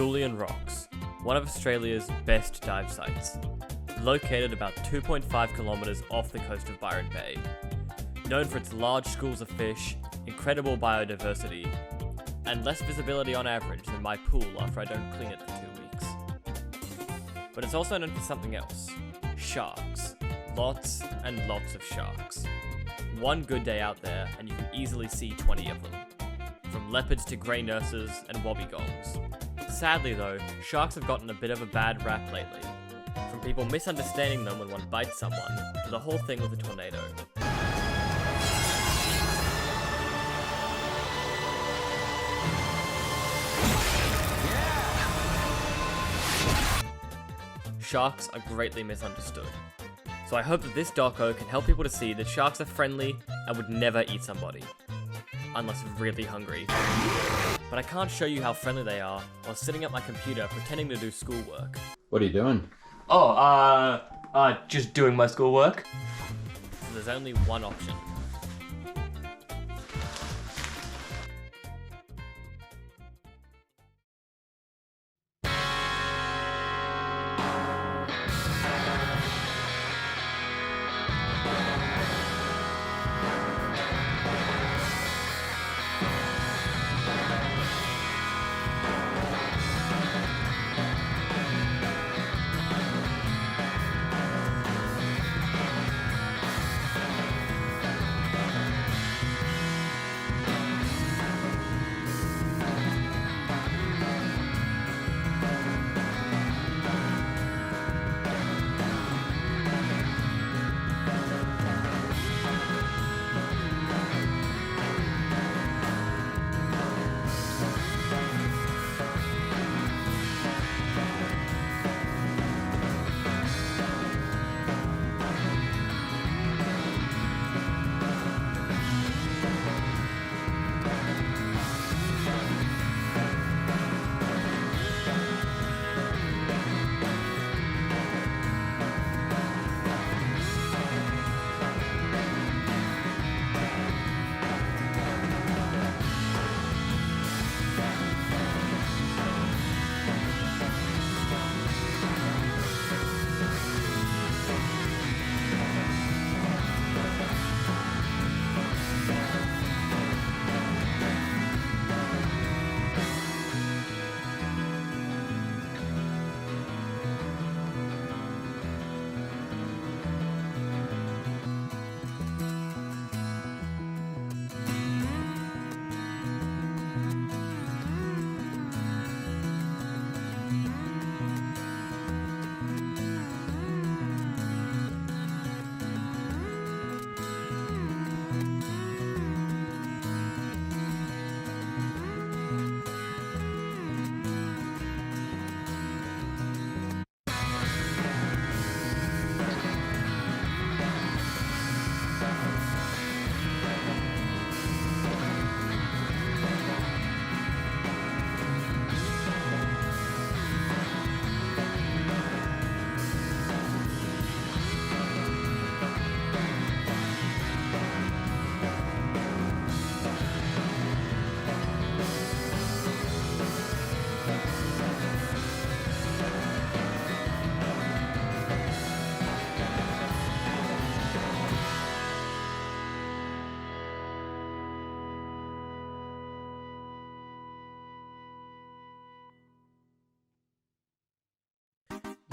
Julian Rocks, one of Australia's best dive sites, located about 2.5 kilometres off the coast of Byron Bay. Known for its large schools of fish, incredible biodiversity, and less visibility on average than my pool after I don't clean it for 2 weeks. But it's also known for something else: sharks. Lots and lots of sharks. One good day out there and you can easily see 20 of them. From leopards to grey nurses and wobbegongs. Sadly though, sharks have gotten a bit of a bad rap lately. From people misunderstanding them when one bites someone, to the whole thing with a tornado. Sharks are greatly misunderstood. So I hope that this doco can help people to see that sharks are friendly and would never eat somebody. Unless really hungry. But I can't show you how friendly they are while sitting at my computer pretending to do schoolwork. What are you doing? Just doing my schoolwork. So there's only one option.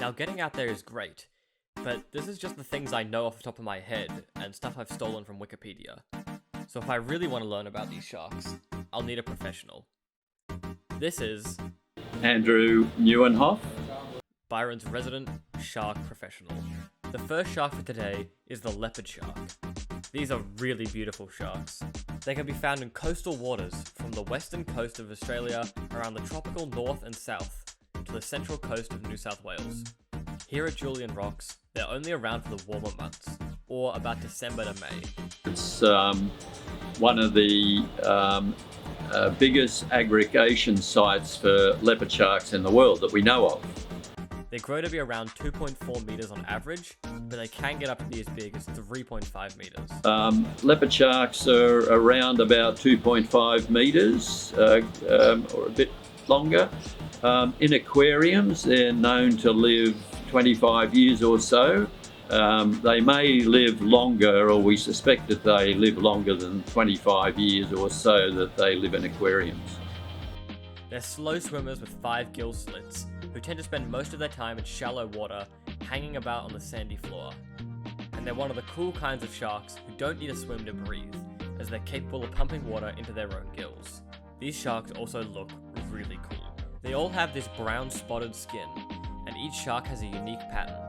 Now getting out there is great, but this is just the things I know off the top of my head and stuff I've stolen from Wikipedia. So if I really want to learn about these sharks, I'll need a professional. This is Andrew Neuenhoff. Byron's resident shark professional. The first shark for today is the leopard shark. These are really beautiful sharks. They can be found in coastal waters from the western coast of Australia around the tropical north and south to the central coast of New South Wales. Here at Julian Rocks, they're only around for the warmer months, or about December to May. It's one of the biggest aggregation sites for leopard sharks in the world that we know of. They grow to be around 2.4 meters on average, but they can get up to be as big as 3.5 meters. Leopard sharks are around about 2.5 meters or a bit longer. In aquariums, they're known to live 25 years or so. They may live longer, or we suspect that they live longer than 25 years or so that they live in aquariums. They're slow swimmers with 5 gill slits, who tend to spend most of their time in shallow water, hanging about on the sandy floor. And they're one of the cool kinds of sharks who don't need a swim to breathe, as they're capable of pumping water into their own gills. These sharks also look really cool. They all have this brown spotted skin, and each shark has a unique pattern,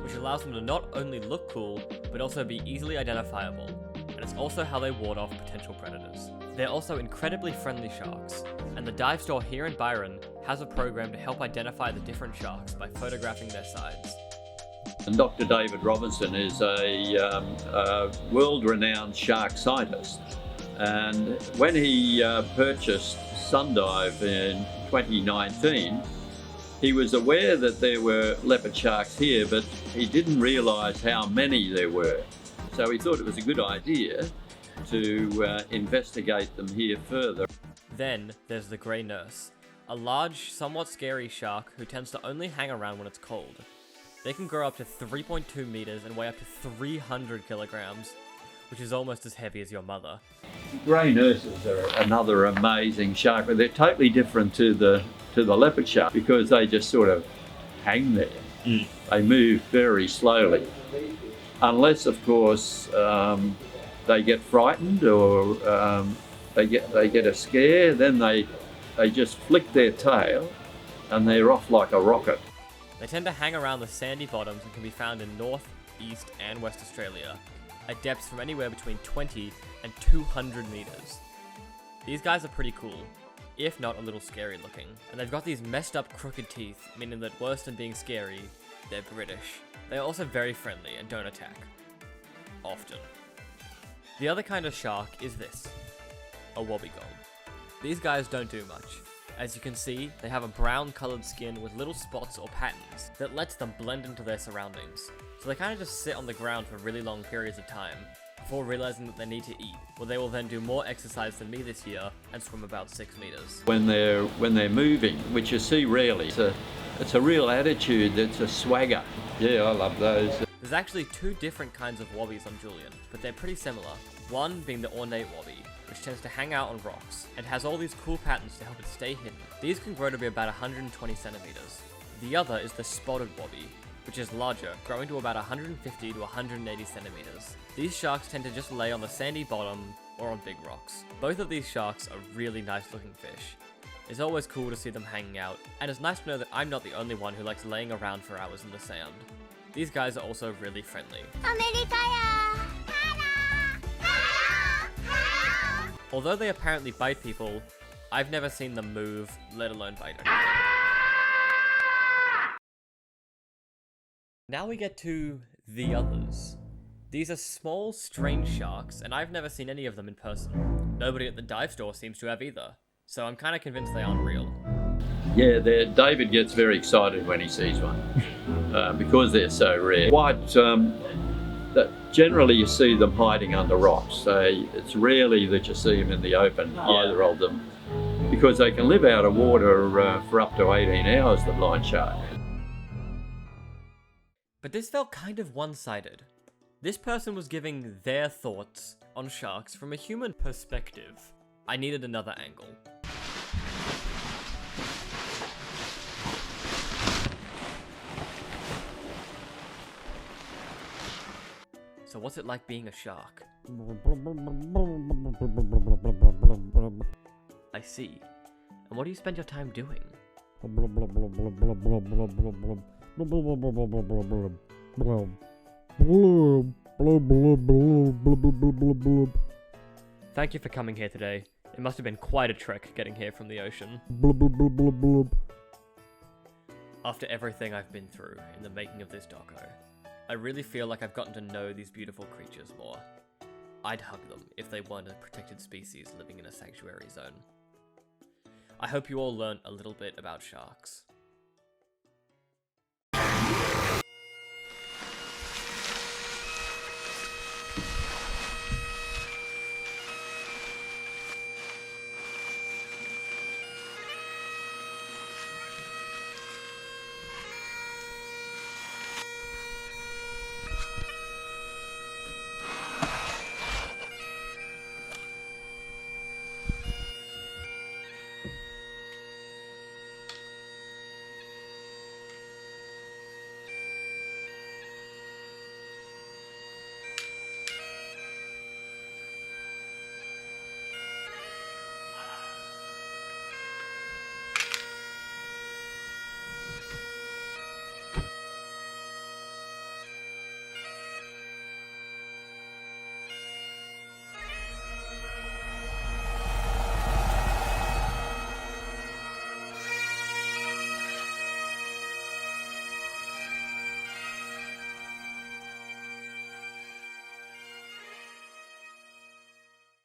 which allows them to not only look cool, but also be easily identifiable, and it's also how they ward off potential predators. They're also incredibly friendly sharks, and the dive store here in Byron has a program to help identify the different sharks by photographing their sides. And Dr. David Robinson is a world-renowned shark scientist, and when he purchased Sundive in 2019, he was aware that there were leopard sharks here, but he didn't realise how many there were. So he thought it was a good idea to investigate them here further. Then there's the grey nurse, a large, somewhat scary shark who tends to only hang around when it's cold. They can grow up to 3.2 meters and weigh up to 300 kilograms, which is almost as heavy as your mother. Grey nurses are another amazing shark, but they're totally different to the leopard shark because they just sort of hang there. They move very slowly, unless, of course, they get frightened or they get a scare. Then they just flick their tail and they're off like a rocket. They tend to hang around the sandy bottoms and can be found in North, East and West Australia, at depths from anywhere between 20 and 200 meters. These guys are pretty cool, if not a little scary looking, and they've got these messed up crooked teeth, meaning that worse than being scary, they're British. They are also very friendly and don't attack. Often. The other kind of shark is this, a wobbegong. These guys don't do much. As you can see, they have a brown coloured skin with little spots or patterns that lets them blend into their surroundings. So they kind of just sit on the ground for really long periods of time, before realising that they need to eat, where they will then do more exercise than me this year and swim about 6 meters. When they're moving, which you see rarely, it's a real attitude, it's a swagger. Yeah, I love those. There's actually 2 different kinds of wobbies on Julian, but they're pretty similar. One being the ornate wobby, which tends to hang out on rocks, and has all these cool patterns to help it stay hidden. These can grow to be about 120 centimeters. The other is the spotted wobby, which is larger, growing to about 150 to 180 centimeters. These sharks tend to just lay on the sandy bottom or on big rocks. Both of these sharks are really nice looking fish. It's always cool to see them hanging out, and it's nice to know that I'm not the only one who likes laying around for hours in the sand. These guys are also really friendly. Although they apparently bite people, I've never seen them move, let alone bite anyone. Now we get to the others. These are small, strange sharks, and I've never seen any of them in person. Nobody at the dive store seems to have either, so I'm kind of convinced they aren't real. Yeah, David gets very excited when he sees one because they're so rare. Generally you see them hiding under rocks, so it's rarely that you see them in the open, either of them, because they can live out of water for up to 18 hours, the blind shark. But this felt kind of one-sided. This person was giving their thoughts on sharks from a human perspective. I needed another angle. So what's it like being a shark? I see. And what do you spend your time doing? Thank you for coming here today. It must have been quite a trek getting here from the ocean. After everything I've been through in the making of this doco, I really feel like I've gotten to know these beautiful creatures more. I'd hug them if they weren't a protected species living in a sanctuary zone. I hope you all learned a little bit about sharks.